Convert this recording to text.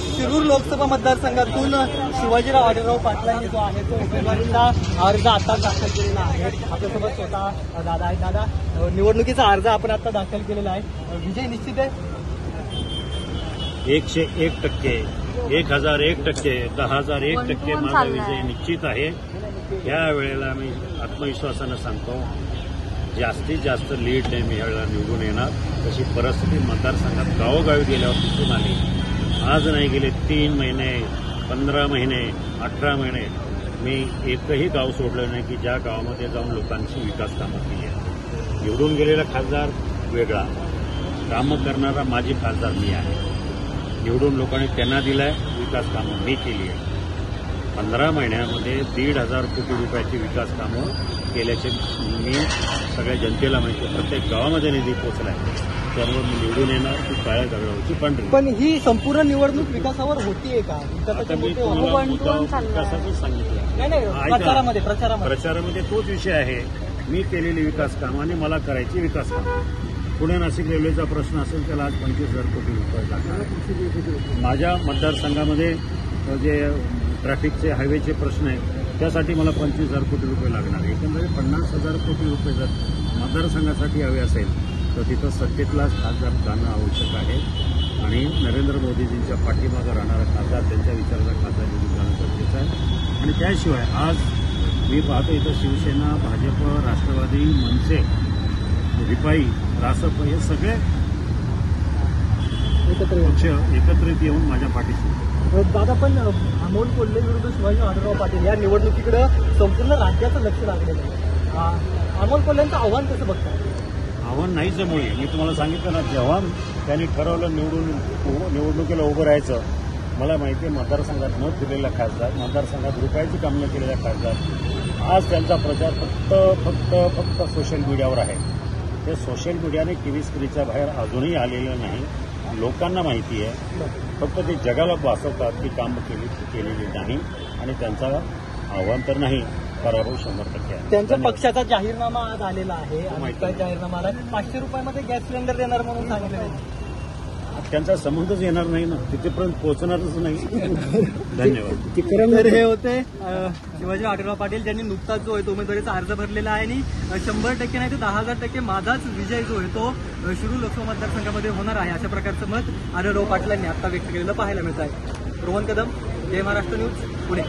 शिरूर लोकसभा मतदारसंघातून शिवाजीराव आढळराव पाटलांनी जो आहे तो उमेदवारीचा अर्ज आता दाखल केलेला आहे। आपल्यासोबत स्वतः दादा आहेत। दादा, निवडणुकीचा अर्ज आपण आता दाखल केलेला आहे, विजय निश्चित आहे? 101%, 1001%, 10,001% माझा विजय निश्चित आहे। या वेळेला मी आत्मविश्वासानं सांगतो, जास्तीत जास्त लीडने मी यावेळेला निवडून येणार। तशी परिस्थिती मतदारसंघात गावोगावी गेल्यावर दिसून आली। आज नाही, गेले 3 महिने, 15 महिने, 18 महिने मी एकही गाव सोडलं नाही की ज्या गावामध्ये जाऊन लोकांची विकास कामं केली आहे। निवडून गेलेला खासदार वेगळा, कामं करणारा माजी खासदार मी आहे। निवडून लोकांनी त्यांना दिलाय, विकास कामं मी केली आहे। 15 महिन्यामध्ये 1,500 कोटी रुपयाची विकास कामं केल्याचे मी सगळ्या जनतेला माहिती आहे। प्रत्येक गावामध्ये निधी पोहोचलाय, त्यामुळे मी निवडून येणार ती काळ्या दगडावरची पांढरी। पण ही संपूर्ण निवडणूक विकासावर होतीये का? आता मी तुम्हाला विकासाचं सांगितलं नाही, प्रचारामध्ये तोच विषय आहे। मी केलेली विकास कामं आणि मला करायची विकास कामं। पुणे नाशिक रेल्वेचा प्रश्न असेल त्याला आज 25,000 कोटी रुपये लागणार। माझ्या मतदारसंघामध्ये जे ट्रॅफिकचे हायवेचे प्रश्न आहेत त्यासाठी मला 25,000 कोटी रुपये लागणार। एकंदरीत 50,000 कोटी रुपये जर मतदारसंघासाठी हवे असेल तर तिथं सत्तेतलाच खासदार जाणं आवश्यक आहे आणि नरेंद्र मोदीजींच्या पाठीमागं राहणारा खासदार, त्यांच्या विचाराचा खासदार निवडून जाणं गरजेचं आहे। आणि त्याशिवाय आज मी पाहतो इथं शिवसेना, भाजप, राष्ट्रवादी, मनसे, रिपाई, रासप हे सगळे पक्ष एकत्रित येऊन माझ्या पाठीशी। दादा, पण अमोल कोल्हे विरुद्ध शिवाजी आढळराव पाटील या निवडणुकीकडे संपूर्ण राज्याचं लक्ष लागलेलं आहे। अमोल कोल्हेंचं आव्हान कसं बघताय? आव्हान नाहीच मुळे मी तुम्हाला सांगितलं ना, जेव्हा त्यांनी ठरवलं निवडणुकीला उभं राहायचं, मला माहिती आहे मतदारसंघात न फिरलेला खासदार, मतदारसंघात रुपयाची काम न केलेला खासदार, आज त्यांचा प्रचार फक्त सोशल मीडियावर आहे। ते सोशल मीडियाने टीव्ही स्क्रीनच्या बाहेर अजूनही आलेलं नाही। लोकांना माहिती आहे, फक्त ते जगाला भासवतात की कामं केलेली नाही आणि त्यांचा आव्हान तर नाही, पराभव 100% आहे। त्यांच्या पक्षाचा जाहीरनामा आज आलेला आहे, जाहीरनामा आला 500 रुपयामध्ये गॅस सिलेंडर देणार म्हणून सांगितलं। त्यांचा संबंधच येणार नाही ना, तिथेपर्यंत पोहोचणारच नाही। धन्यवाद। तर हे होते शिवाजी आढळराव पाटील, ज्यांनी नुकताच जो आहे तो उमेदवारीचा अर्ज भरलेला आहे आणि 100% नाही तर 10,000% माझाच विजय जो आहे तो शिरूर लोकसभा मतदारसंघामध्ये होणार आहे, अशा प्रकारचं मत आढळराव पाटलांनी आता व्यक्त केलेलं पाहायला मिळत आहे। रोहन कदम, जय महाराष्ट्र न्यूज, पुणे।